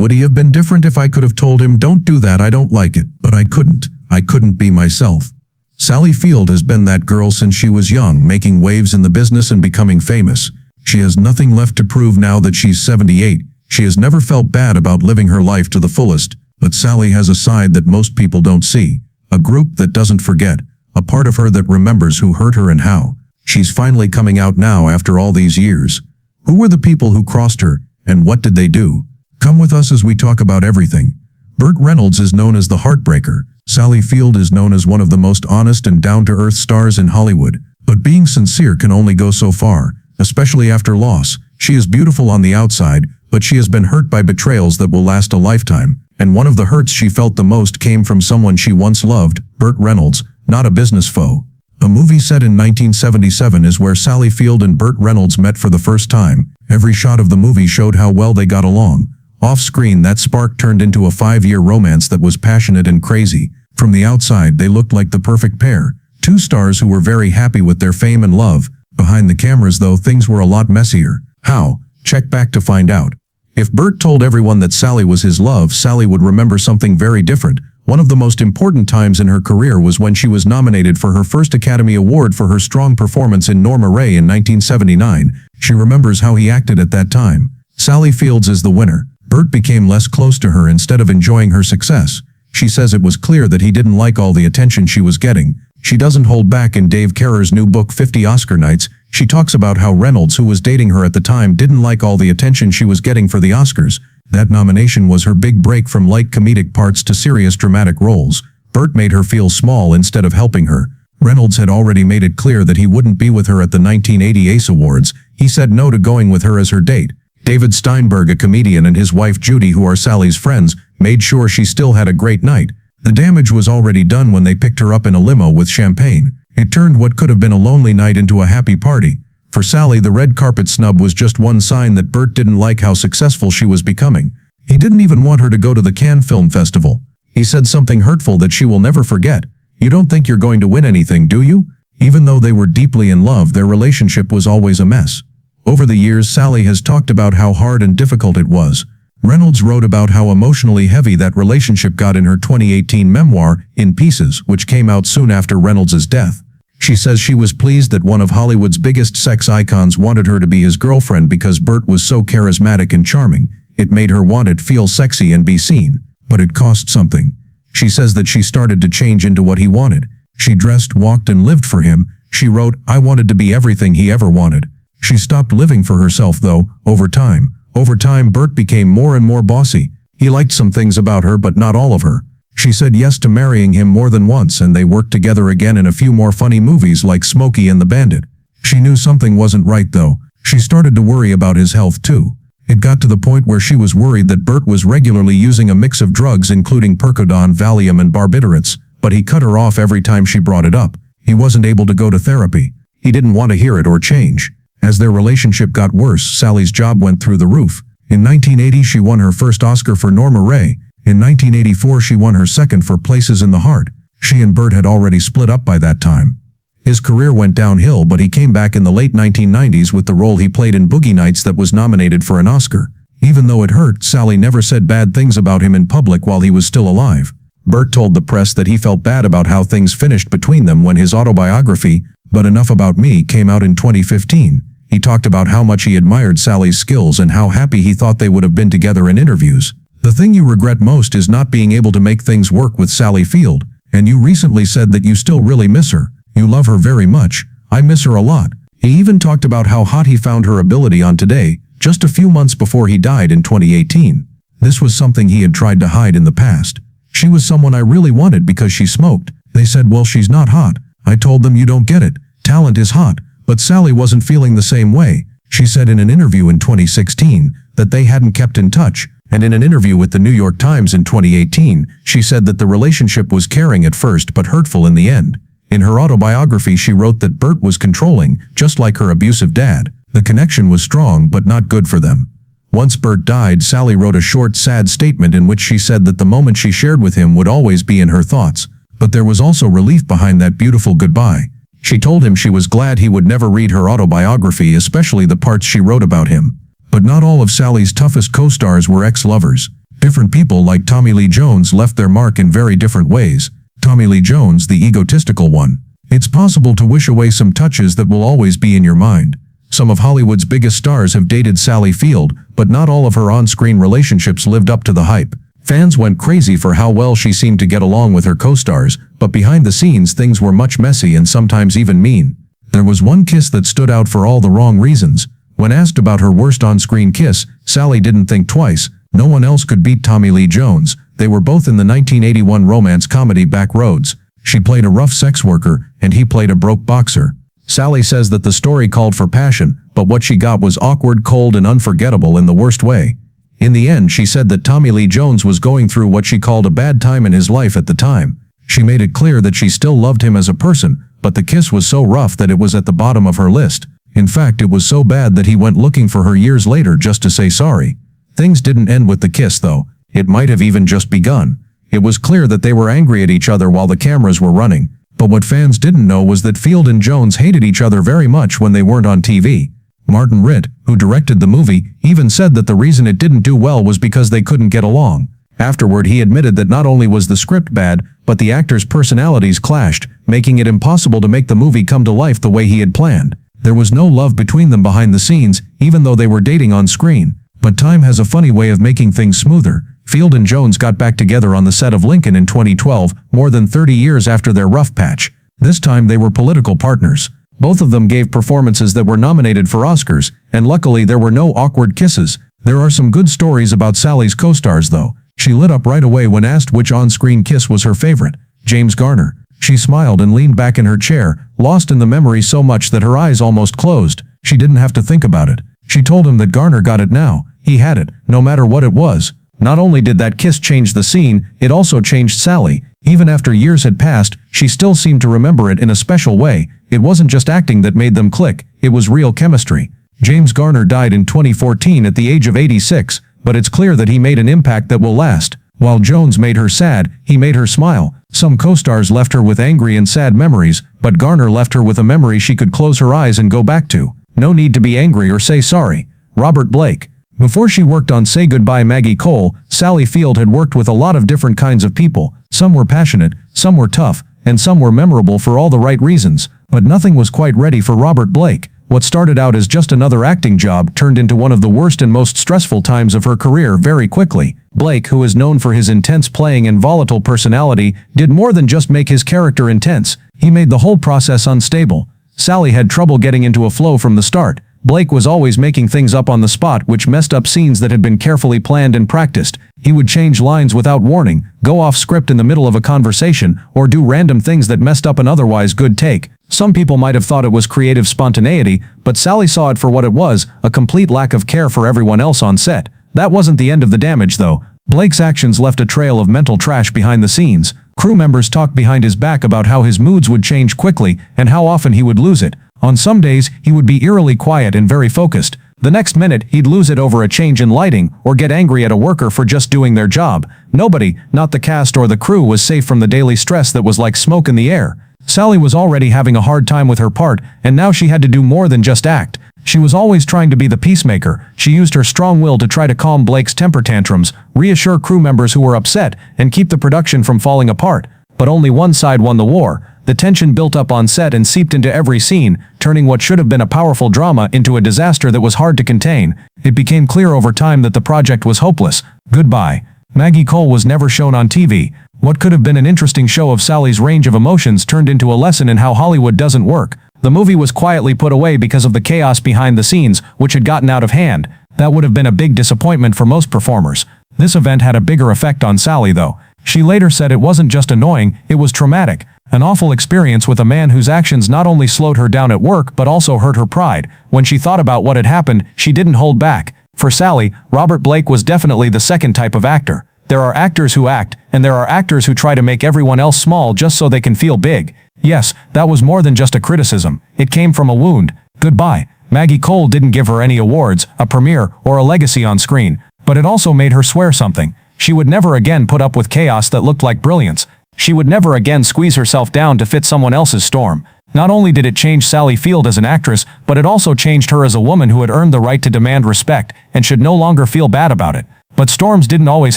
Would he have been different if I could have told him, "Don't do that, I don't like it"? But I couldn't. I couldn't be myself. Sally Field has been that girl since she was young, making waves in the business and becoming famous. She has nothing left to prove now that she's 78. She has never felt bad about living her life to the fullest. But Sally has a side that most people don't see. A group that doesn't forget. A part of her that remembers who hurt her and how. She's finally coming out now after all these years. Who were the people who crossed her, and what did they do? Come with us as we talk about everything. Burt Reynolds is known as the Heartbreaker. Sally Field is known as one of the most honest and down-to-earth stars in Hollywood. But being sincere can only go so far, especially after loss. She is beautiful on the outside, but she has been hurt by betrayals that will last a lifetime. And one of the hurts she felt the most came from someone she once loved, Burt Reynolds, not a business foe. A movie set in 1977 is where Sally Field and Burt Reynolds met for the first time. Every shot of the movie showed how well they got along. Off-screen, that spark turned into a 5-year romance that was passionate and crazy. From the outside, they looked like the perfect pair. Two stars who were very happy with their fame and love. Behind the cameras, though, things were a lot messier. How? Check back to find out. If Burt told everyone that Sally was his love, Sally would remember something very different. One of the most important times in her career was when she was nominated for her first Academy Award for her strong performance in Norma Rae in 1979. She remembers how he acted at that time. Sally Fields is the winner. Burt became less close to her instead of enjoying her success. She says it was clear that he didn't like all the attention she was getting. She doesn't hold back in Dave Carer's new book 50 Oscar Nights. She talks about how Reynolds, who was dating her at the time, didn't like all the attention she was getting for the Oscars. That nomination was her big break from light comedic parts to serious dramatic roles. Burt made her feel small instead of helping her. Reynolds had already made it clear that he wouldn't be with her at the 1980 ACE Awards. He said no to going with her as her date. David Steinberg, a comedian, and his wife Judy, who are Sally's friends, made sure she still had a great night. The damage was already done when they picked her up in a limo with champagne. It turned what could have been a lonely night into a happy party. For Sally, the red carpet snub was just one sign that Burt didn't like how successful she was becoming. He didn't even want her to go to the Cannes Film Festival. He said something hurtful that she will never forget. "You don't think you're going to win anything, do you?" Even though they were deeply in love, their relationship was always a mess. Over the years, Sally has talked about how hard and difficult it was. Reynolds wrote about how emotionally heavy that relationship got in her 2018 memoir, In Pieces, which came out soon after Reynolds' death. She says she was pleased that one of Hollywood's biggest sex icons wanted her to be his girlfriend because Burt was so charismatic and charming. It made her want to feel sexy and be seen. But it cost something. She says that she started to change into what he wanted. She dressed, walked, and lived for him. She wrote, "I wanted to be everything he ever wanted." She stopped living for herself, though, over time. Over time, Burt became more and more bossy. He liked some things about her, but not all of her. She said yes to marrying him more than once, and they worked together again in a few more funny movies like Smokey and the Bandit. She knew something wasn't right, though. She started to worry about his health, too. It got to the point where she was worried that Burt was regularly using a mix of drugs including Percodon, Valium, and barbiturates, but he cut her off every time she brought it up. He wasn't able to go to therapy. He didn't want to hear it or change. As their relationship got worse, Sally's job went through the roof. In 1980, she won her first Oscar for Norma Rae. In 1984, she won her second for Places in the Heart. She and Burt had already split up by that time. His career went downhill, but he came back in the late 1990s with the role he played in Boogie Nights that was nominated for an Oscar. Even though it hurt, Sally never said bad things about him in public while he was still alive. Burt told the press that he felt bad about how things finished between them when his autobiography, But Enough About Me, came out in 2015. He talked about how much he admired Sally's skills and how happy he thought they would have been together in interviews. "The thing you regret most is not being able to make things work with Sally Field, and you recently said that you still really miss her. You love her very much. I miss her a lot." He even talked about how hot he found her ability on Today, just a few months before he died in 2018. This was something he had tried to hide in the past. "She was someone I really wanted because she smoked. They said, well, she's not hot. I told them you don't get it. Talent is hot." But Sally wasn't feeling the same way. She said in an interview in 2016 that they hadn't kept in touch, and in an interview with the New York Times in 2018, she said that the relationship was caring at first but hurtful in the end. In her autobiography, she wrote that Burt was controlling, just like her abusive dad. The connection was strong but not good for them. Once Burt died, Sally wrote a short, sad statement in which she said that the moment she shared with him would always be in her thoughts. But there was also relief behind that beautiful goodbye. She told him she was glad he would never read her autobiography, especially the parts she wrote about him. But not all of Sally's toughest co-stars were ex-lovers. Different people like Tommy Lee Jones left their mark in very different ways. Tommy Lee Jones, the egotistical one. It's possible to wish away some touches that will always be in your mind. Some of Hollywood's biggest stars have dated Sally Field, but not all of her on-screen relationships lived up to the hype. Fans went crazy for how well she seemed to get along with her co-stars, but behind the scenes things were much messy and sometimes even mean. There was one kiss that stood out for all the wrong reasons. When asked about her worst on-screen kiss, Sally didn't think twice. No one else could beat Tommy Lee Jones. They were both in the 1981 romance comedy Back Roads. She played a rough sex worker, and he played a broke boxer. Sally says that the story called for passion, but what she got was awkward, cold, and unforgettable in the worst way. In the end, she said that Tommy Lee Jones was going through what she called a bad time in his life at the time. She made it clear that she still loved him as a person, but the kiss was so rough that it was at the bottom of her list. In fact, it was so bad that he went looking for her years later just to say sorry. Things didn't end with the kiss, though. It might have even just begun. It was clear that they were angry at each other while the cameras were running. But what fans didn't know was that Field and Jones hated each other very much when they weren't on TV. Martin Ritt, who directed the movie, even said that the reason it didn't do well was because they couldn't get along. Afterward, he admitted that not only was the script bad, but the actors' personalities clashed, making it impossible to make the movie come to life the way he had planned. There was no love between them behind the scenes, even though they were dating on screen. But time has a funny way of making things smoother. Field and Jones got back together on the set of Lincoln in 2012, more than 30 years after their rough patch. This time they were political partners. Both of them gave performances that were nominated for Oscars, and luckily there were no awkward kisses. There are some good stories about Sally's co-stars though. She lit up right away when asked which on-screen kiss was her favorite. James Garner. She smiled and leaned back in her chair, lost in the memory so much that her eyes almost closed. She didn't have to think about it. She told him that Garner got it now. He had it, no matter what it was. Not only did that kiss change the scene, it also changed Sally. Even after years had passed, she still seemed to remember it in a special way. It wasn't just acting that made them click, it was real chemistry. James Garner died in 2014 at the age of 86, but it's clear that he made an impact that will last. While Jones made her sad, he made her smile. Some co-stars left her with angry and sad memories, but Garner left her with a memory she could close her eyes and go back to. No need to be angry or say sorry. Robert Blake. Before she worked on Say Goodbye Maggie Cole, Sally Field had worked with a lot of different kinds of people. Some were passionate, some were tough, and some were memorable for all the right reasons. But nothing was quite ready for Robert Blake. What started out as just another acting job turned into one of the worst and most stressful times of her career very quickly. Blake, who is known for his intense playing and volatile personality, did more than just make his character intense. He made the whole process unstable. Sally had trouble getting into a flow from the start. Blake was always making things up on the spot, which messed up scenes that had been carefully planned and practiced. He would change lines without warning, go off script in the middle of a conversation, or do random things that messed up an otherwise good take. Some people might have thought it was creative spontaneity, but Sally saw it for what it was, a complete lack of care for everyone else on set. That wasn't the end of the damage though. Blake's actions left a trail of mental trash behind the scenes. Crew members talked behind his back about how his moods would change quickly and how often he would lose it. On some days, he would be eerily quiet and very focused. The next minute, he'd lose it over a change in lighting or get angry at a worker for just doing their job. Nobody, not the cast or the crew, was safe from the daily stress that was like smoke in the air. Sally was already having a hard time with her part, and now she had to do more than just act. She was always trying to be the peacemaker. She used her strong will to try to calm Blake's temper tantrums, reassure crew members who were upset, and keep the production from falling apart. But only one side won the war. The tension built up on set and seeped into every scene, turning what should have been a powerful drama into a disaster that was hard to contain. It became clear over time that the project was hopeless. Goodbye. Maggie Cole was never shown on TV. What could have been an interesting show of Sally's range of emotions turned into a lesson in how Hollywood doesn't work. The movie was quietly put away because of the chaos behind the scenes, which had gotten out of hand. That would have been a big disappointment for most performers. This event had a bigger effect on Sally though. She later said it wasn't just annoying, it was traumatic. An awful experience with a man whose actions not only slowed her down at work but also hurt her pride. When she thought about what had happened, she didn't hold back. For Sally, Robert Blake was definitely the second type of actor. There are actors who act, and there are actors who try to make everyone else small just so they can feel big. Yes, that was more than just a criticism. It came from a wound. Goodbye. Maggie Cole didn't give her any awards, a premiere, or a legacy on screen, but it also made her swear something. She would never again put up with chaos that looked like brilliance. She would never again squeeze herself down to fit someone else's storm. Not only did it change Sally Field as an actress, but it also changed her as a woman who had earned the right to demand respect and should no longer feel bad about it. But storms didn't always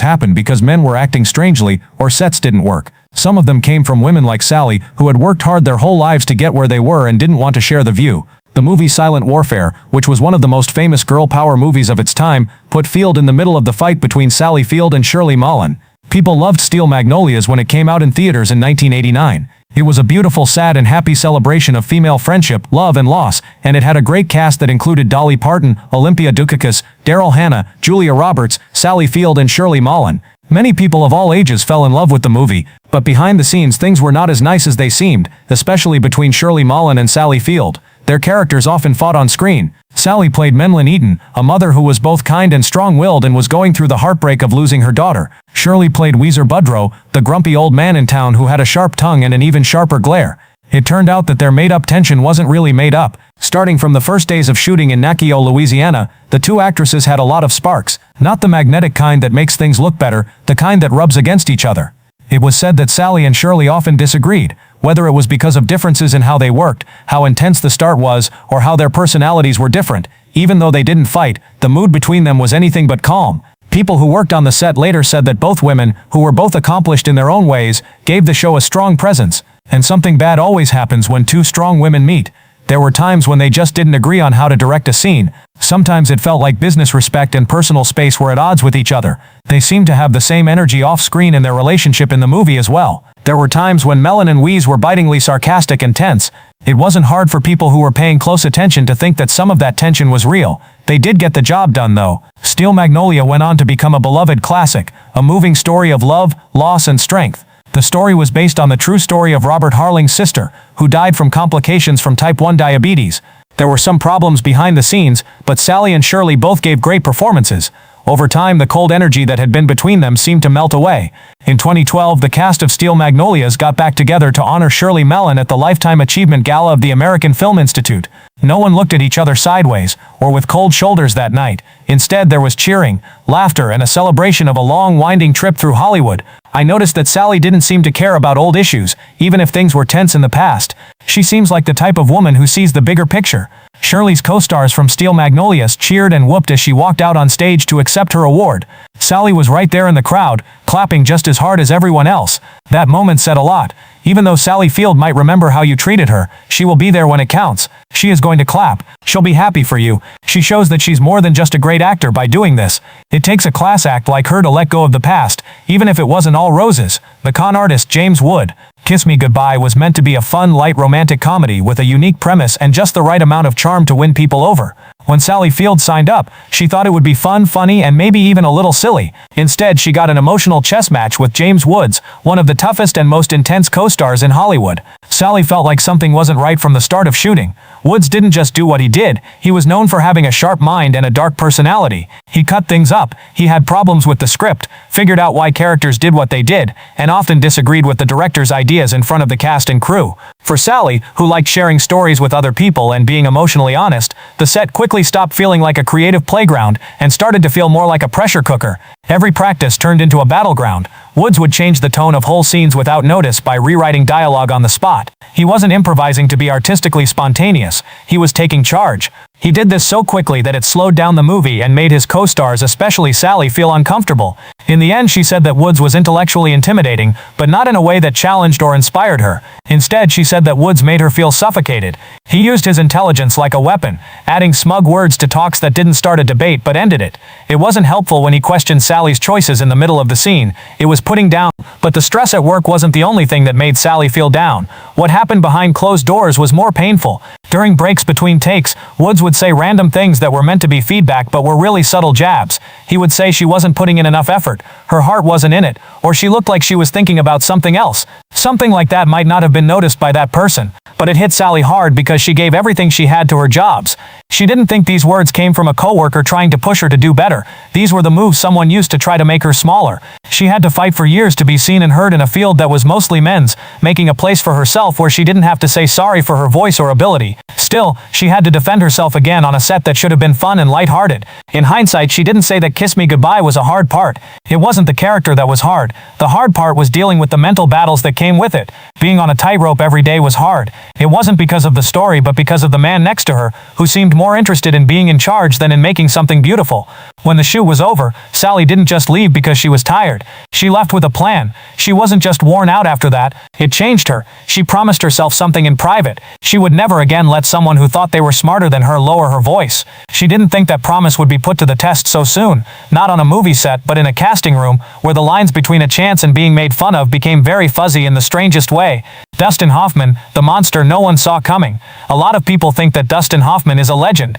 happen because men were acting strangely or sets didn't work. Some of them came from women like Sally, who had worked hard their whole lives to get where they were and didn't want to share the view. The movie Silent Warfare, which was one of the most famous girl power movies of its time, put Field in the middle of the fight between Sally Field and Shirley Mullen. People loved Steel Magnolias when it came out in theaters in 1989. It was a beautiful, sad and happy celebration of female friendship, love and loss, and it had a great cast that included Dolly Parton, Olympia Dukakis, Daryl Hannah, Julia Roberts, Sally Field and Shirley Mullen. Many people of all ages fell in love with the movie, but behind the scenes things were not as nice as they seemed, especially between Shirley Mullen and Sally Field. Their characters often fought on screen. Sally played Menlyn Eaton, a mother who was both kind and strong-willed and was going through the heartbreak of losing her daughter. Shirley played Weezer Budrow, the grumpy old man in town who had a sharp tongue and an even sharper glare. It turned out that their made-up tension wasn't really made up. Starting from the first days of shooting in Nakiyo, Louisiana, the two actresses had a lot of sparks, not the magnetic kind that makes things look better, the kind that rubs against each other. It was said that Sally and Shirley often disagreed, whether it was because of differences in how they worked, how intense the start was, or how their personalities were different. Even though they didn't fight, the mood between them was anything but calm. People who worked on the set later said that both women, who were both accomplished in their own ways, gave the show a strong presence. And something bad always happens when two strong women meet. There were times when they just didn't agree on how to direct a scene. Sometimes it felt like business respect and personal space were at odds with each other. They seemed to have the same energy off-screen in their relationship in the movie as well. There were times when Melon and Weeze were bitingly sarcastic and tense. It wasn't hard for people who were paying close attention to think that some of that tension was real. They did get the job done though. Steel Magnolia went on to become a beloved classic, a moving story of love, loss and strength. The story was based on the true story of Robert Harling's sister, who died from complications from type 1 diabetes. There were some problems behind the scenes, but Sally and Shirley both gave great performances. Over time, the cold energy that had been between them seemed to melt away. In 2012, the cast of Steel Magnolias got back together to honor Shirley Mullen at the Lifetime Achievement Gala of the American Film Institute. No one looked at each other sideways, or with cold shoulders that night. Instead, there was cheering, laughter, and a celebration of a long, winding trip through Hollywood. I noticed that Sally didn't seem to care about old issues, even if things were tense in the past. She seems like the type of woman who sees the bigger picture. Shirley's co-stars from Steel Magnolias cheered and whooped as she walked out on stage to accept her award. Sally was right there in the crowd, clapping just as hard as everyone else. That moment said a lot. Even though Sally Field might remember how you treated her, she will be there when it counts. She is going to clap. She'll be happy for you. She shows that she's more than just a great actor by doing this. It takes a class act like her to let go of the past, even if it wasn't all roses. The con artist James Wood. Kiss Me Goodbye was meant to be a fun, light romantic comedy with a unique premise and just the right amount of charm to win people over. When Sally Field signed up, she thought it would be fun, funny, and maybe even a little silly. Instead, she got an emotional chess match with James Woods, one of the toughest and most intense co-stars in Hollywood. Sally felt like something wasn't right from the start of shooting. Woods didn't just do what he did, he was known for having a sharp mind and a dark personality. He cut things up, he had problems with the script, figured out why characters did what they did, and often disagreed with the director's ideas in front of the cast and crew. For Sally, who liked sharing stories with other people and being emotionally honest, the set quickly stopped feeling like a creative playground and started to feel more like a pressure cooker. Every practice turned into a battleground. Woods would change the tone of whole scenes without notice by rewriting dialogue on the spot. He wasn't improvising to be artistically spontaneous. He was taking charge. He did this so quickly that it slowed down the movie and made his co-stars, especially Sally, feel uncomfortable. In the end, she said that Woods was intellectually intimidating, but not in a way that challenged or inspired her. Instead, she said that Woods made her feel suffocated. He used his intelligence like a weapon, adding smug words to talks that didn't start a debate but ended it. It wasn't helpful when he questioned Sally's choices in the middle of the scene. It was putting down, but the stress at work wasn't the only thing that made Sally feel down. What happened behind closed doors was more painful. During breaks between takes, Woods would say random things that were meant to be feedback but were really subtle jabs. He would say she wasn't putting in enough effort, her heart wasn't in it, or she looked like she was thinking about something else. Something like that might not have been noticed by that person, but it hit Sally hard because she gave everything she had to her jobs. She didn't think these words came from a coworker trying to push her to do better. These were the moves someone used to try to make her smaller. She had to fight for years to be seen and heard in a field that was mostly men's, making a place for herself where she didn't have to say sorry for her voice or ability. Still, she had to defend herself again on a set that should have been fun and lighthearted. In hindsight, she didn't say that Kiss Me Goodbye was a hard part. It wasn't the character that was hard. The hard part was dealing with the mental battles that came with it. Being on a tightrope every day was hard. It wasn't because of the story but because of the man next to her, who seemed more interested in being in charge than in making something beautiful. When the shoot was over, Sally didn't just leave because she was tired. She left with a plan. She wasn't just worn out after that. It changed her. She promised herself something in private. She would never again let someone who thought they were smarter than her lower her voice. She didn't think that promise would be put to the test so soon. Not on a movie set, but in a casting room, where the lines between a chance and being made fun of became very fuzzy in the strangest way. Dustin Hoffman, the monster no one saw coming. A lot of people think that Dustin Hoffman is a legend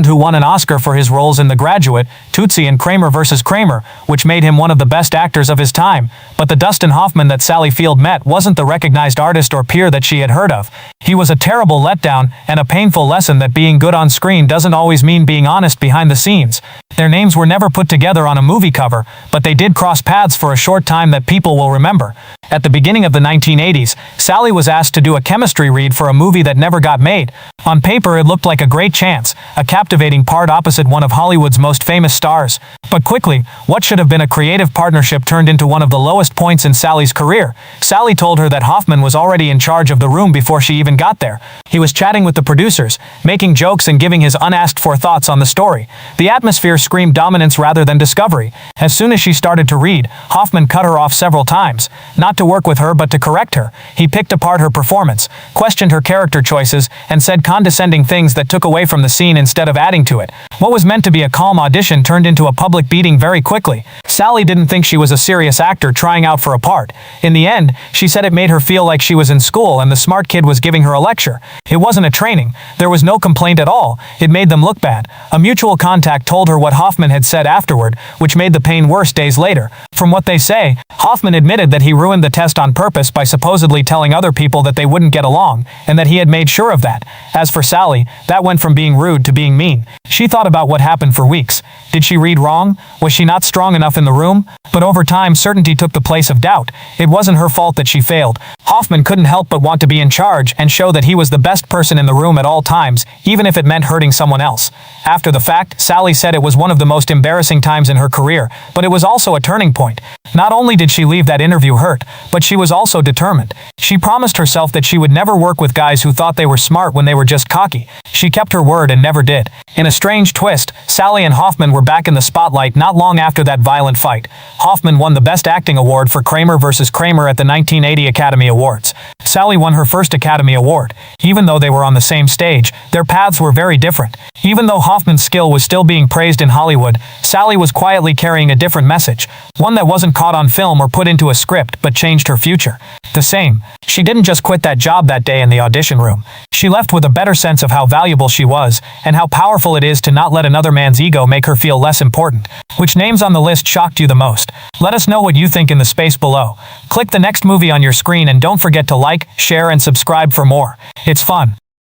who won an Oscar for his roles in The Graduate, Tootsie and Kramer vs. Kramer, which made him one of the best actors of his time. But the Dustin Hoffman that Sally Field met wasn't the recognized artist or peer that she had heard of. He was a terrible letdown and a painful lesson that being good on screen doesn't always mean being honest behind the scenes. Their names were never put together on a movie cover, but they did cross paths for a short time that people will remember. At the beginning of the 1980s, Sally was asked to do a chemistry read for a movie that never got made. On paper, it looked like a great chance, a captivating part opposite one of Hollywood's most famous stars. But quickly, what should have been a creative partnership turned into one of the lowest points in Sally's career. Sally told her that Hoffman was already in charge of the room before she even got there. He was chatting with the producers, making jokes and giving his unasked-for thoughts on the story. The atmosphere screamed dominance rather than discovery. As soon as she started to read, Hoffman cut her off several times. Not to work with her, but to correct her. He picked apart her performance, questioned her character choices, and said condescending things that took away from the scene instead of adding to it. What was meant to be a calm audition turned into a public beating very quickly. Sally didn't think she was a serious actor trying out for a part. In the end, she said it made her feel like she was in school and the smart kid was giving her a lecture. It wasn't a training. There was no complaint at all. It made them look bad. A mutual contact told her what Hoffman had said afterward, which made the pain worse days later. From what they say, Hoffman admitted that he ruined the test on purpose by supposedly telling other people that they wouldn't get along, and that he had made sure of that. As for Sally, that went from being rude to being mean. She thought about what happened for weeks. Did she read wrong? Was she not strong enough in the room? But over time, certainty took the place of doubt. It wasn't her fault that she failed. Hoffman couldn't help but want to be in charge and show that he was the best person in the room at all times, even if it meant hurting someone else. After the fact, Sally said it was one of the most embarrassing times in her career, but it was also a turning point. Not only did she leave that interview hurt, but she was also determined. She promised herself that she would never work with guys who thought they were smart when they were just cocky. She kept her word and never did. In a strange twist, Sally and Hoffman were back in the spotlight not long after that violent fight. Hoffman won the Best Acting Award for Kramer vs. Kramer at the 1980 Academy Awards. Sally won her first Academy Award. Even though they were on the same stage, their paths were very different. Even though Hoffman's skill was still being praised in Hollywood, Sally was quietly carrying a different message. One that wasn't caught on film or put into a script, but changed her future. The same. She didn't just quit that job that day in the audition room. She left with a better sense of how valuable she was, and how powerful it is to not let another man's ego make her feel less important. Which names on the list shocked you the most? Let us know what you think in the space below. Click the next movie on your screen and don't forget to like, share, and subscribe for more. It's fun.